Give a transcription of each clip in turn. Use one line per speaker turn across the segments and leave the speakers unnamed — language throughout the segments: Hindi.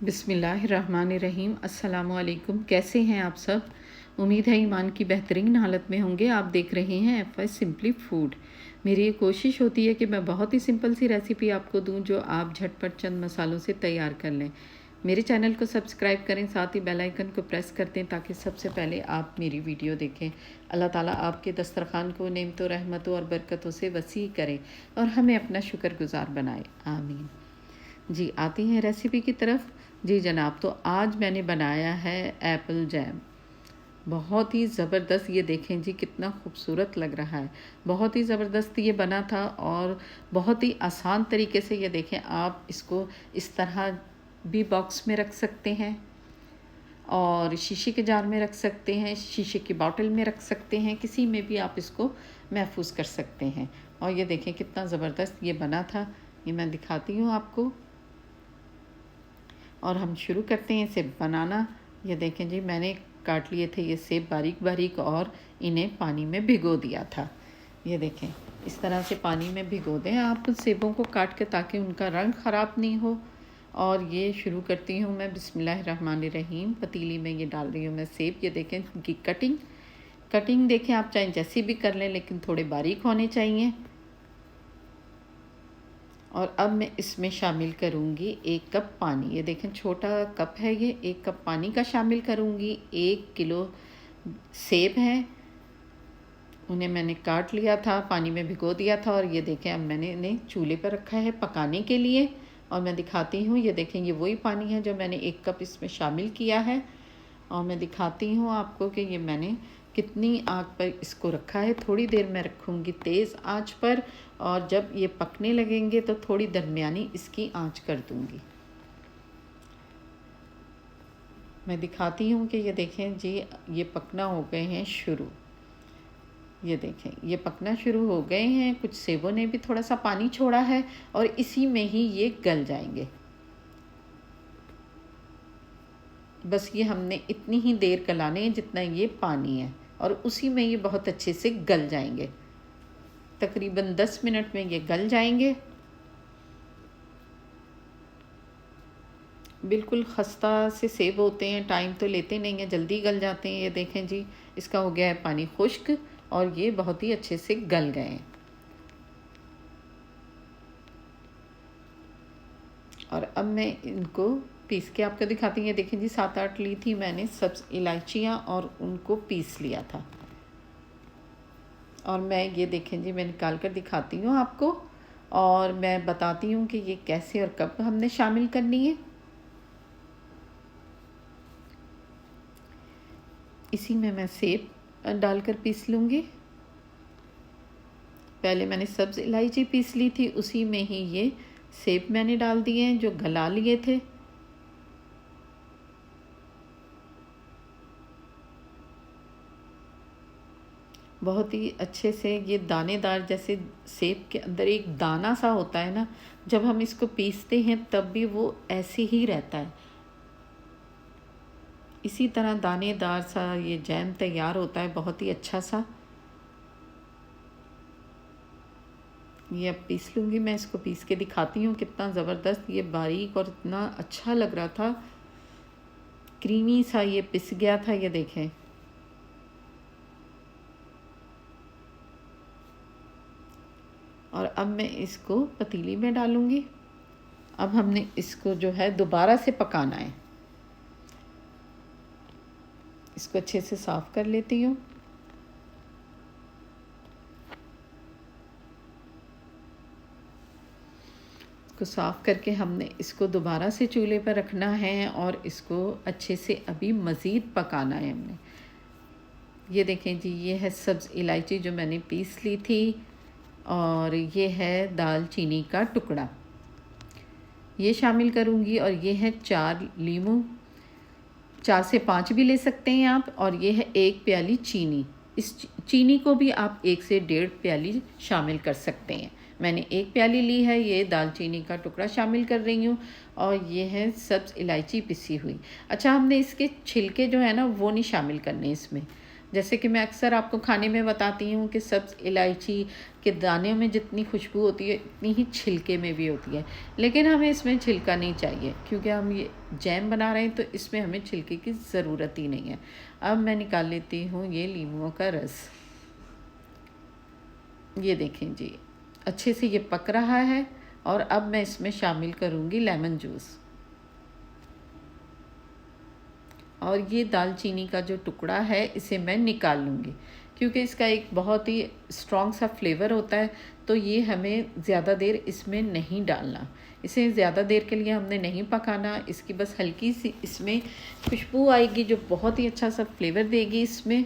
बिस्मिल्लाहिर्रहमानिर्रहीम। अस्सलामुअलैकुम। कैसे हैं आप सब? उम्मीद है ईमान की बेहतरीन हालत में होंगे। आप देख रहे हैं FY सिंपली फूड। मेरी ये कोशिश होती है कि मैं बहुत ही सिंपल सी रेसिपी आपको दूं जो आप झटपट चंद मसालों से तैयार कर लें। मेरे चैनल को सब्सक्राइब करें, साथ ही बेल आइकन को प्रेस कर दें ताकि सबसे पहले आप मेरी वीडियो देखें। अल्लाह ताला आपके दस्तरखान को नेमतों, रहमतों और बरकतों से वसी करे और हमें अपना शुक्रगुजार बनाए। आमीन। जी, आती हैं रेसिपी की तरफ। जी जनाब, तो आज मैंने बनाया है एप्पल जैम। बहुत ही ज़बरदस्त, ये देखें जी कितना खूबसूरत लग रहा है। बहुत ही ज़बरदस्त ये बना था और बहुत ही आसान तरीके से, ये देखें, आप इसको इस तरह भी बॉक्स में रख सकते हैं और शीशे के जार में रख सकते हैं, शीशे की बॉटल में रख सकते हैं, किसी में भी आप इसको महफूज कर सकते हैं। और ये देखें कितना ज़बरदस्त ये बना था। ये मैं दिखाती हूँ आपको और हम शुरू करते हैं इसे बनाना। ये देखें जी, मैंने काट लिए थे ये सेब बारीक बारीक और इन्हें पानी में भिगो दिया था। ये देखें, इस तरह से पानी में भिगो दें आप सेबों को काट के ताकि उनका रंग ख़राब नहीं हो। और ये शुरू करती हूँ मैं बिस्मिल्लाहिर्रहमानिर्रहीम। पतीली में ये डाल रही हूँ मैं सेब। ये देखें इनकी कटिंग देखें, आप चाहे जैसी भी कर लें लेकिन थोड़े बारीक होने चाहिए। और अब मैं इसमें शामिल करूँगी 1 कप पानी। ये देखें छोटा कप है, ये 1 कप पानी का शामिल करूँगी। 1 किलो सेब हैं, उन्हें मैंने काट लिया था, पानी में भिगो दिया था। और ये देखें अब मैंने इन्हें चूल्हे पर रखा है पकाने के लिए। और मैं दिखाती हूँ, ये देखें ये वही पानी है जो मैंने 1 कप इसमें शामिल किया है। और मैं दिखाती हूँ आपको कि ये मैंने कितनी आग पर इसको रखा है। थोड़ी देर मैं रखूँगी तेज़ आंच पर और जब ये पकने लगेंगे तो थोड़ी दरमियानी इसकी आंच कर दूँगी। मैं दिखाती हूँ कि ये देखें जी, ये पकना हो गए हैं शुरू। ये देखें ये पकना शुरू हो गए हैं। कुछ सेबों ने भी थोड़ा सा पानी छोड़ा है और इसी में ही ये गल जाएंगे। बस ये हमने इतनी ही देर गलाने हैं जितना ये पानी है और उसी में ये बहुत अच्छे से गल जाएंगे। तकरीबन 10 मिनट में ये गल जाएंगे। बिल्कुल खस्ता से सेब होते हैं, टाइम तो लेते नहीं हैं, जल्दी गल जाते हैं। ये देखें जी, इसका हो गया है पानी खुश्क और ये बहुत ही अच्छे से गल गए हैं। और अब मैं इनको पीस के आपको दिखाती हूँ। ये देखें जी, 7-8 ली थी मैंने सब्ज़ इलायचियाँ और उनको पीस लिया था। और मैं ये देखें जी, मैं निकाल कर दिखाती हूँ आपको और मैं बताती हूँ कि ये कैसे और कब हमने शामिल करनी है। इसी में मैं सेब डालकर पीस लूँगी। पहले मैंने सब्ज़ इलायची पीस ली थी, उसी में ही ये सेब मैंने डाल दिए हैं जो गला लिए थे। बहुत ही अच्छे से ये दानेदार, जैसे सेब के अंदर एक दाना सा होता है ना, जब हम इसको पीसते हैं तब भी वो ऐसे ही रहता है। इसी तरह दानेदार सा ये जैम तैयार होता है, बहुत ही अच्छा सा। ये अब पीस लूँगी मैं, इसको पीस के दिखाती हूँ कितना ज़बरदस्त ये बारीक और इतना अच्छा लग रहा था, क्रीमी सा ये पिस गया था। ये देखें, और अब मैं इसको पतीली में डालूँगी। अब हमने इसको जो है दोबारा से पकाना है। इसको अच्छे से साफ़ कर लेती हूँ। इसको साफ़ करके हमने इसको दोबारा से चूल्हे पर रखना है और इसको अच्छे से अभी मज़ीद पकाना है हमने। ये देखें जी, ये है सब्ज़ इलायची जो मैंने पीस ली थी और ये है दालचीनी का टुकड़ा, ये शामिल करूँगी। और ये है 4 लीमू, 4 से 5 भी ले सकते हैं आप। और ये है 1 प्याली चीनी। इस चीनी को भी आप 1 से 1.5 प्याली शामिल कर सकते हैं। मैंने 1 प्याली ली है। ये दालचीनी का टुकड़ा शामिल कर रही हूँ और ये है सब्ज़ इलायची पिसी हुई। अच्छा, हमने इसके छिलके जो है ना वो नहीं शामिल करने इसमें, जैसे कि मैं अक्सर आपको खाने में बताती हूँ कि सब्ज़ इलायची के दाने में जितनी खुशबू होती है इतनी ही छिलके में भी होती है, लेकिन हमें इसमें छिलका नहीं चाहिए क्योंकि हम ये जैम बना रहे हैं तो इसमें हमें छिलके की ज़रूरत ही नहीं है। अब मैं निकाल लेती हूँ ये लीमुओं का रस। ये देखें जी, अच्छे से ये पक रहा है और अब मैं इसमें शामिल करूँगी लेमन जूस। और ये दालचीनी का जो टुकड़ा है इसे मैं निकाल लूँगी क्योंकि इसका एक बहुत ही स्ट्रॉन्ग सा फ्लेवर होता है, तो ये हमें ज़्यादा देर इसमें नहीं डालना। इसे ज़्यादा देर के लिए हमने नहीं पकाना, इसकी बस हल्की सी इसमें खुशबू आएगी जो बहुत ही अच्छा सा फ्लेवर देगी इसमें।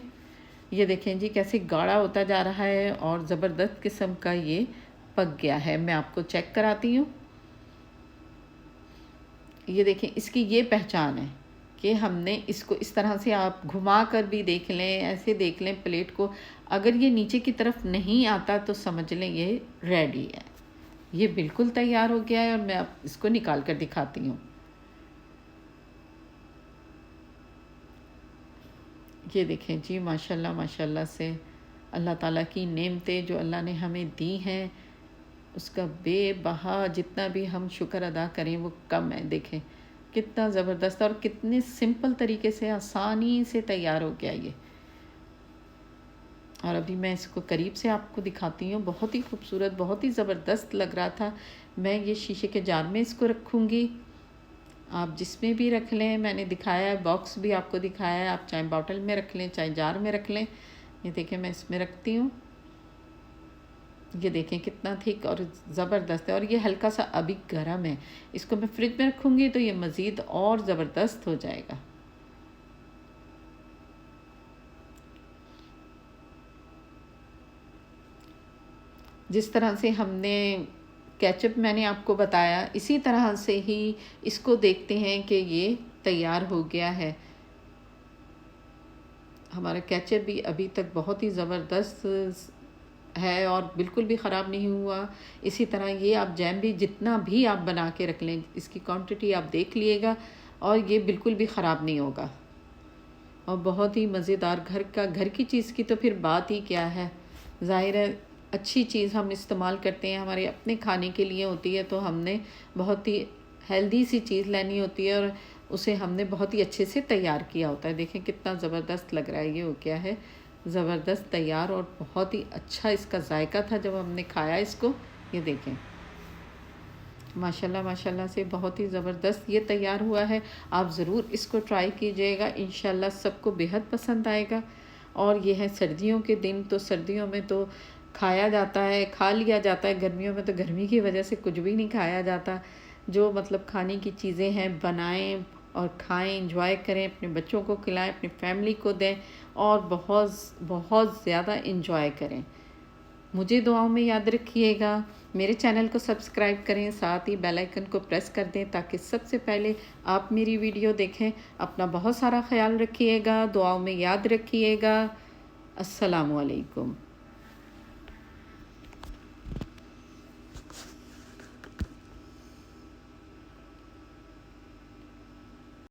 ये देखें जी कैसे गाढ़ा होता जा रहा है और ज़बरदस्त किस्म का ये पक गया है। मैं आपको चेक कराती हूँ। ये देखें, इसकी ये पहचान है कि हमने इसको इस तरह से आप घुमा कर भी देख लें, ऐसे देख लें प्लेट को, अगर ये नीचे की तरफ नहीं आता तो समझ लें ये रेडी है। ये बिल्कुल तैयार हो गया है और मैं अब इसको निकाल कर दिखाती हूँ। ये देखें जी, माशाल्लाह माशाल्लाह से अल्लाह ताला की नेमतें जो अल्लाह ने हमें दी हैं उसका बेबहा जितना भी हम शुक्र अदा करें वो कम है। देखें कितना ज़बरदस्त और कितने सिंपल तरीके से आसानी से तैयार हो गया ये। और अभी मैं इसको करीब से आपको दिखाती हूँ। बहुत ही खूबसूरत, बहुत ही ज़बरदस्त लग रहा था। मैं ये शीशे के जार में इसको रखूँगी, आप जिसमें भी रख लें। मैंने दिखाया है, बॉक्स भी आपको दिखाया है, आप चाहे बॉटल में रख लें चाहे जार में रख लें। ये देखें मैं इसमें रखती हूँ। ये देखें कितना थिक और ज़बरदस्त है और ये हल्का सा अभी गर्म है। इसको मैं फ्रिज में रखूँगी तो ये मज़ीद और ज़बरदस्त हो जाएगा। जिस तरह से हमने केचप मैंने आपको बताया, इसी तरह से ही इसको देखते हैं कि ये तैयार हो गया है। हमारा केचप भी अभी तक बहुत ही ज़बरदस्त है और बिल्कुल भी ख़राब नहीं हुआ। इसी तरह ये आप जैम भी जितना भी आप बना के रख लें, इसकी क्वांटिटी आप देख लीजिएगा और ये बिल्कुल भी ख़राब नहीं होगा और बहुत ही मज़ेदार। घर की चीज़ की तो फिर बात ही क्या है। ज़ाहिर है अच्छी चीज़ हम इस्तेमाल करते हैं, हमारे अपने खाने के लिए होती है, तो हमने बहुत ही हेल्दी सी चीज़ लेनी होती है और उसे हमने बहुत ही अच्छे से तैयार किया होता है। देखें कितना ज़बरदस्त लग रहा है। ये हो क्या है, ज़बरदस्त तैयार और बहुत ही अच्छा इसका जायका था जब हमने खाया इसको। ये देखें माशाल्लाह माशाल्लाह से बहुत ही ज़बरदस्त ये तैयार हुआ है। आप ज़रूर इसको ट्राई कीजिएगा, इंशाल्लाह सबको बेहद पसंद आएगा। और ये है सर्दियों के दिन, तो सर्दियों में तो खाया जाता है, खा लिया जाता है। गर्मियों में तो गर्मी की वजह से कुछ भी नहीं खाया जाता। जो मतलब खाने की चीज़ें हैं बनाएं और खाएं, इंजॉय करें, अपने बच्चों को खिलाएं, अपनी फैमिली को दें और बहुत बहुत ज़्यादा इंजॉय करें। मुझे दुआओं में याद रखिएगा। मेरे चैनल को सब्सक्राइब करें, साथ ही बेल आइकन को प्रेस कर दें ताकि सबसे पहले आप मेरी वीडियो देखें। अपना बहुत सारा ख्याल रखिएगा, दुआओं में याद रखिएगा। अस्सलामु अलैकुम।